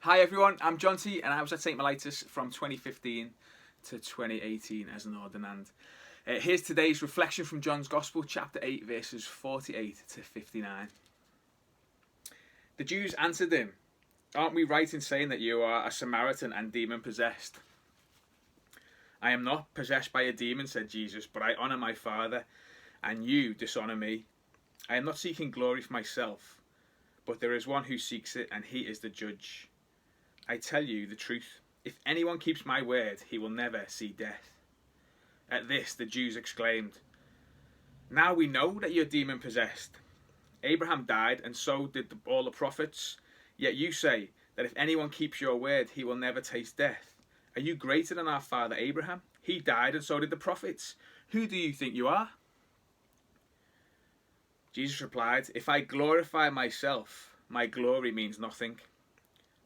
Hi everyone, I'm John T and I was at St Mellitus from 2015 to 2018 as an ordinand. Here's today's reflection from John's Gospel, chapter 8, verses 48 to 59. The Jews answered him, "Aren't we right in saying that you are a Samaritan and demon-possessed?" "I am not possessed by a demon," said Jesus, "but I honour my Father, and you dishonour me. I am not seeking glory for myself, but there is one who seeks it, and he is the judge. I tell you the truth, if anyone keeps my word, he will never see death." At this the Jews exclaimed, "Now we know that you're demon-possessed. Abraham died, and so did all the prophets. Yet you say that if anyone keeps your word, he will never taste death. Are you greater than our father Abraham? He died, and so did the prophets. Who do you think you are?" Jesus replied, "If I glorify myself, my glory means nothing.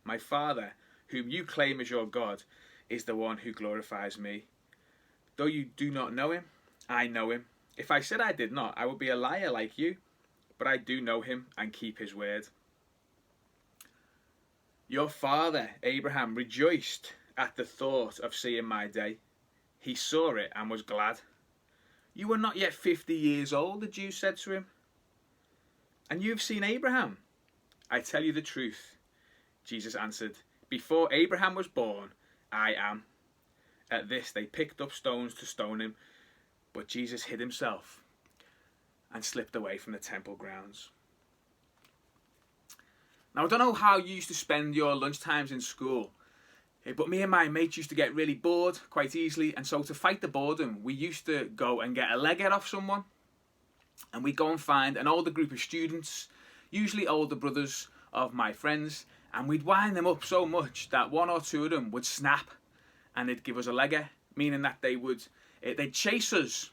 My Father, whom you claim as your God, is the one who glorifies me. Though you do not know him, I know him. If I said I did not, I would be a liar like you, but I do know him and keep his word. Your father, Abraham, rejoiced at the thought of seeing my day. He saw it and was glad. You are not yet 50 years old," the Jews said to him, "and you've seen Abraham." "I tell you the truth," Jesus answered, "before Abraham was born, I am." At this they picked up stones to stone him, but Jesus hid himself and slipped away from the temple grounds. Now, I don't know how you used to spend your lunchtimes in school, but me and my mates used to get really bored quite easily, and so to fight the boredom, we used to go and get a leg off someone, and we'd go and find an older group of students, usually older brothers of my friends, and we'd wind them up so much that one or two of them would snap and they'd give us a legger, meaning that they'd chase us,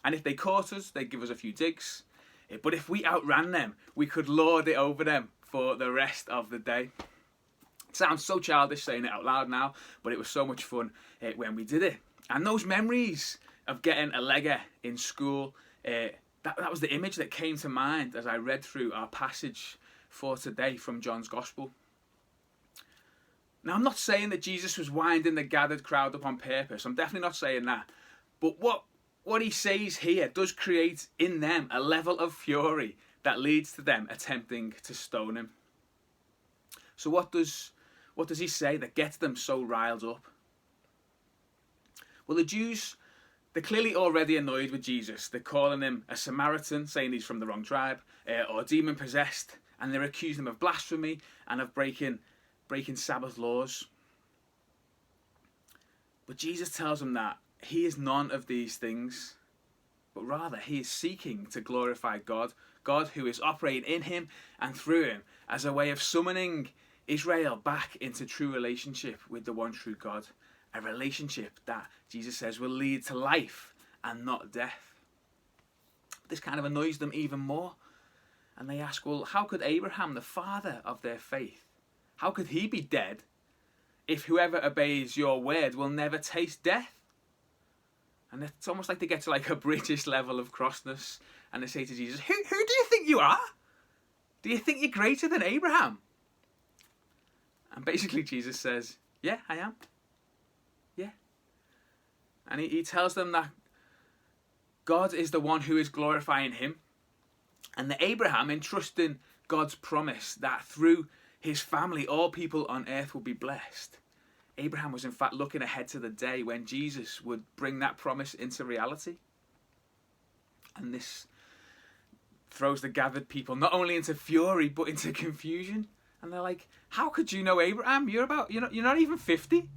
and if they caught us, they'd give us a few digs, but if we outran them, we could lord it over them for the rest of the day. It sounds so childish saying it out loud now, but it was so much fun when we did it. And those memories of getting a legger in school, that was the image that came to mind as I read through our passage for today from John's Gospel. Now, I'm not saying that Jesus was winding the gathered crowd up on purpose. I'm definitely not saying that. But what he says here does create in them a level of fury that leads to them attempting to stone him. So what does he say that gets them so riled up? Well, the Jews, they're clearly already annoyed with Jesus. They're calling him a Samaritan, saying he's from the wrong tribe, or demon-possessed, and they're accusing him of blasphemy and of breaking Sabbath laws. But Jesus tells them that he is none of these things, but rather he is seeking to glorify God who is operating in him and through him as a way of summoning Israel back into true relationship with the one true God, a relationship that Jesus says will lead to life and not death. This kind of annoys them even more, and they ask, well, how could Abraham, the father of their faith, how could he be dead if whoever obeys your word will never taste death? And it's almost like they get to like a British level of crossness, and they say to Jesus, who do you think you are? Do you think you're greater than Abraham? And basically Jesus says, yeah, I am. Yeah. And he tells them that God is the one who is glorifying him, and that Abraham, entrusting God's promise that through his family all people on earth will be blessed, Abraham was in fact looking ahead to the day when Jesus would bring that promise into reality. And this throws the gathered people not only into fury but into confusion. And they're like, how could you know Abraham? You're not even 50. And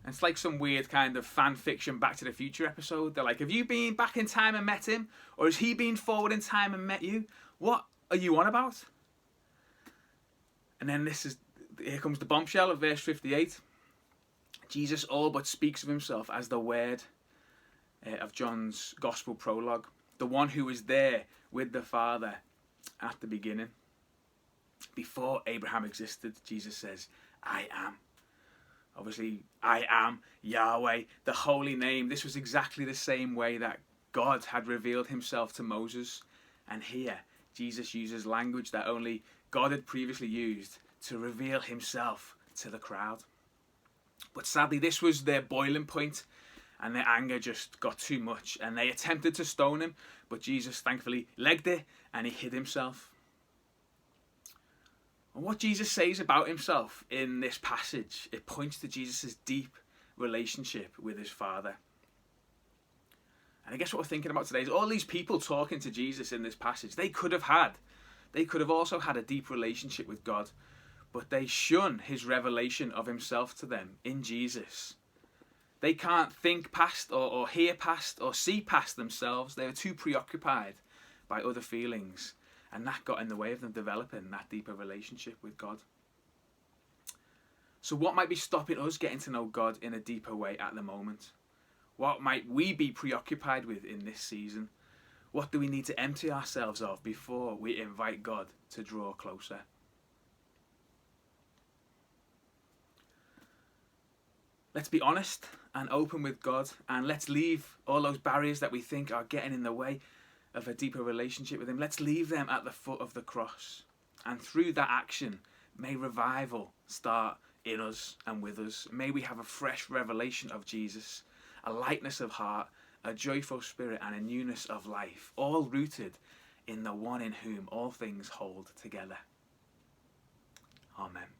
it's like some weird kind of fan fiction Back to the Future episode. They're like, have you been back in time and met him? Or has he been forward in time and met you? What are you on about? And then here comes the bombshell of verse 58. Jesus all but speaks of himself as the Word of John's Gospel prologue, the one who was there with the Father at the beginning. Before Abraham existed, Jesus says, I am. Obviously, I am Yahweh, the holy name. This was exactly the same way that God had revealed himself to Moses. And here, Jesus uses language that only God had previously used to reveal himself to the crowd. But sadly, this was their boiling point, and their anger just got too much, and they attempted to stone him, but Jesus thankfully legged it, and he hid himself. And what Jesus says about himself in this passage, it points to Jesus' deep relationship with his Father. And I guess what we're thinking about today is all these people talking to Jesus in this passage, they could have also had a deep relationship with God, but they shun his revelation of himself to them in Jesus. They can't think past or hear past or see past themselves. They were too preoccupied by other feelings, and that got in the way of them developing that deeper relationship with God. So what might be stopping us getting to know God in a deeper way at the moment? What might we be preoccupied with in this season? What do we need to empty ourselves of before we invite God to draw closer? Let's be honest and open with God, and let's leave all those barriers that we think are getting in the way of a deeper relationship with him. Let's leave them at the foot of the cross. And through that action, may revival start in us and with us. May we have a fresh revelation of Jesus, a lightness of heart, a joyful spirit, and a newness of life, all rooted in the one in whom all things hold together. Amen.